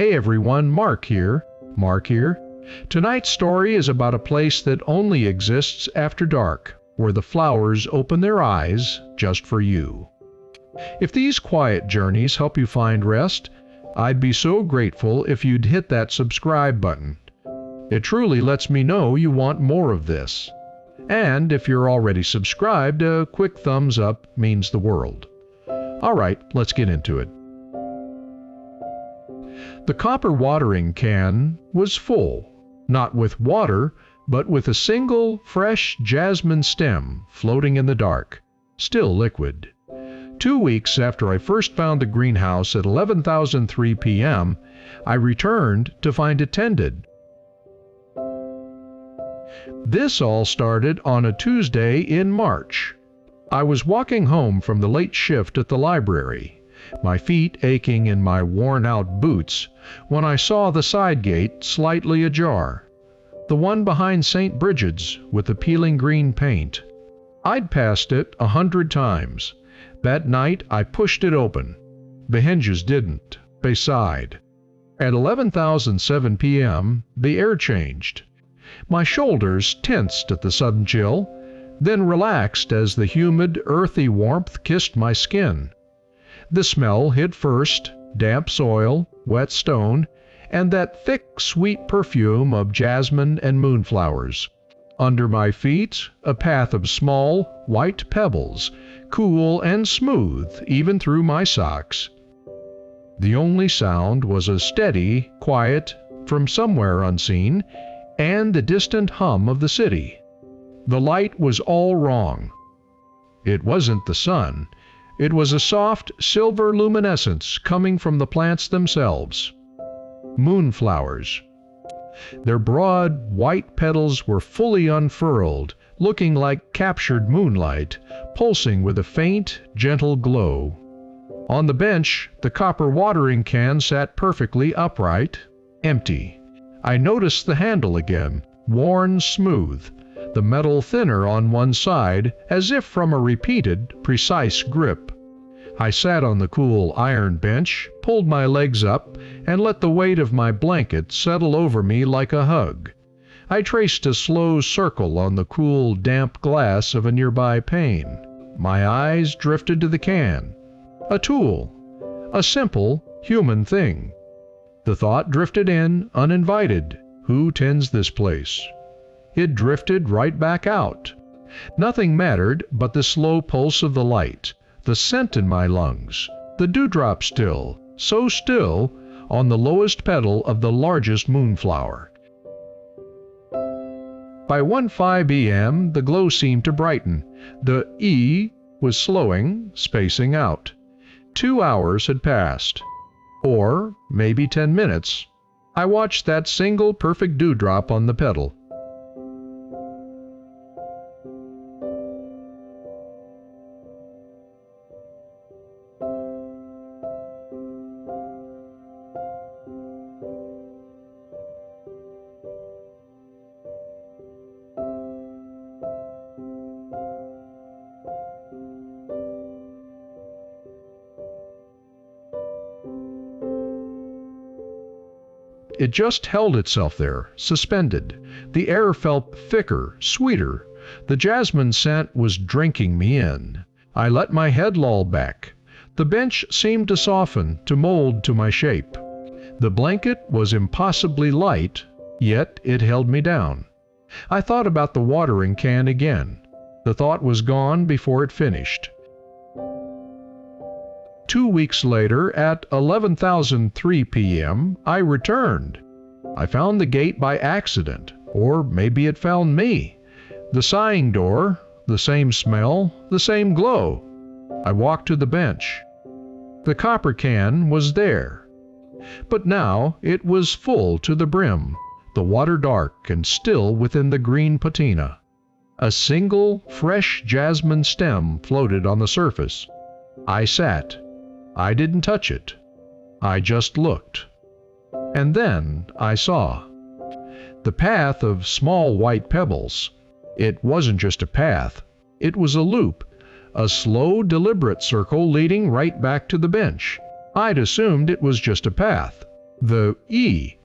Hey everyone, Mark here. Tonight's story is about a place that only exists after dark, where the flowers open their eyes just for you. If these quiet journeys help you find rest, I'd be so grateful if you'd hit that subscribe button. It truly lets me know you want more of this. And if you're already subscribed, a quick thumbs up means the world. Alright, let's get into it. The copper watering can was full, not with water, but with a single fresh jasmine stem floating in the dark, still liquid. 2 weeks after I first found the greenhouse at 11,003 p.m., I returned to find it tended. This all started on a Tuesday in March. I was walking home from the late shift at the library, my feet aching in my worn-out boots, when I saw the side gate slightly ajar, the one behind St. Bridget's with the peeling green paint. I'd passed it 100 times. That night I pushed it open. The hinges didn't. They sighed. At 11,007 p.m., the air changed. My shoulders tensed at the sudden chill, then relaxed as the humid, earthy warmth kissed my skin. The smell hit first, damp soil, wet stone, and that thick, sweet perfume of jasmine and moonflowers. Under my feet, a path of small, white pebbles, cool and smooth even through my socks. The only sound was a steady, quiet, from somewhere unseen, and the distant hum of the city. The light was all wrong. It wasn't the sun. It was a soft, silver luminescence coming from the plants themselves. Moonflowers. Their broad, white petals were fully unfurled, looking like captured moonlight, pulsing with a faint, gentle glow. On the bench, the copper watering can sat perfectly upright, empty. I noticed the handle again, worn smooth, the metal thinner on one side, as if from a repeated, precise grip. I sat on the cool iron bench, pulled my legs up, and let the weight of my blanket settle over me like a hug. I traced a slow circle on the cool, damp glass of a nearby pane. My eyes drifted to the can. A tool. A simple, human thing. The thought drifted in, uninvited. Who tends this place? It drifted right back out. Nothing mattered but the slow pulse of the light, the scent in my lungs, the dewdrop still, so still, on the lowest petal of the largest moonflower. By 1:05 a.m., the glow seemed to brighten. The E was slowing, spacing out. 2 hours had passed. Or maybe 10 minutes. I watched that single perfect dewdrop on the petal. It just held itself there, suspended. The air felt thicker, sweeter. The jasmine scent was drinking me in. I let my head loll back. The bench seemed to soften, to mold to my shape. The blanket was impossibly light, yet it held me down. I thought about the watering can again. The thought was gone before it finished. 2 weeks later, at 11,003 p.m., I returned. I found the gate by accident, or maybe it found me. The sighing door, the same smell, the same glow. I walked to the bench. The copper can was there. But now it was full to the brim, the water dark and still within the green patina. A single, fresh jasmine stem floated on the surface. I sat. I didn't touch it. I just looked. And then I saw. The path of small white pebbles. It wasn't just a path. It was a loop. A slow, deliberate circle leading right back to the bench. I'd assumed it was just a path. The E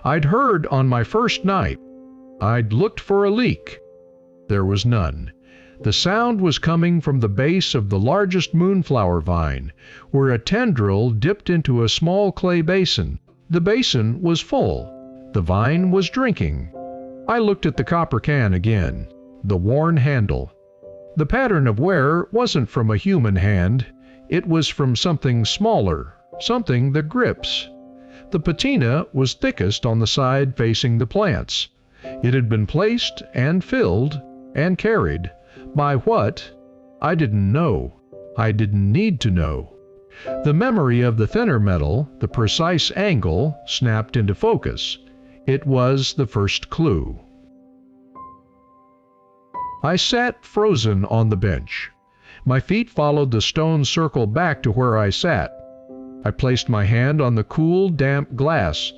I'd heard on my first night. I'd looked for a leak. There was none. The sound was coming from the base of the largest moonflower vine, where a tendril dipped into a small clay basin. The basin was full. The vine was drinking. I looked at the copper can again. The worn handle. The pattern of wear wasn't from a human hand. It was from something smaller, something that grips. The patina was thickest on the side facing the plants. It had been placed and filled and carried. By what? I didn't know. I didn't need to know. The memory of the thinner metal, the precise angle, snapped into focus. It was the first clue. I sat frozen on the bench. My feet followed the stone circle back to where I sat. I placed my hand on the cool, damp glass.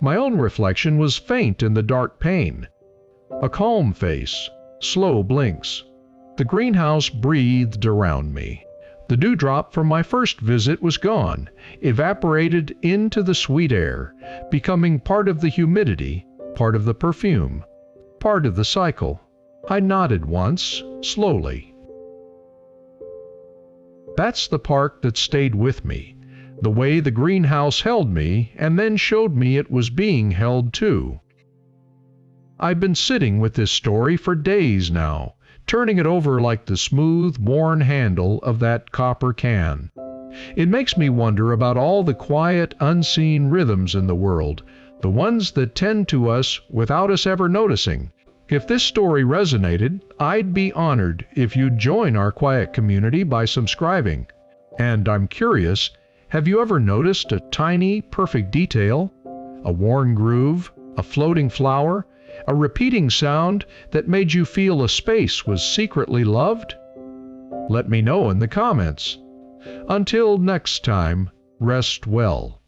My own reflection was faint in the dark pane. A calm face, slow blinks. The greenhouse breathed around me. The dewdrop from my first visit was gone, evaporated into the sweet air, becoming part of the humidity, part of the perfume, part of the cycle. I nodded once, slowly. That's the park that stayed with me, the way the greenhouse held me and then showed me it was being held too. I've been sitting with this story for days now, turning it over like the smooth, worn handle of that copper can. It makes me wonder about all the quiet, unseen rhythms in the world, the ones that tend to us without us ever noticing. If this story resonated, I'd be honored if you'd join our quiet community by subscribing. And I'm curious, have you ever noticed a tiny, perfect detail? A worn groove, a floating flower, a repeating sound that made you feel a space was secretly loved? Let me know in the comments. Until next time, rest well.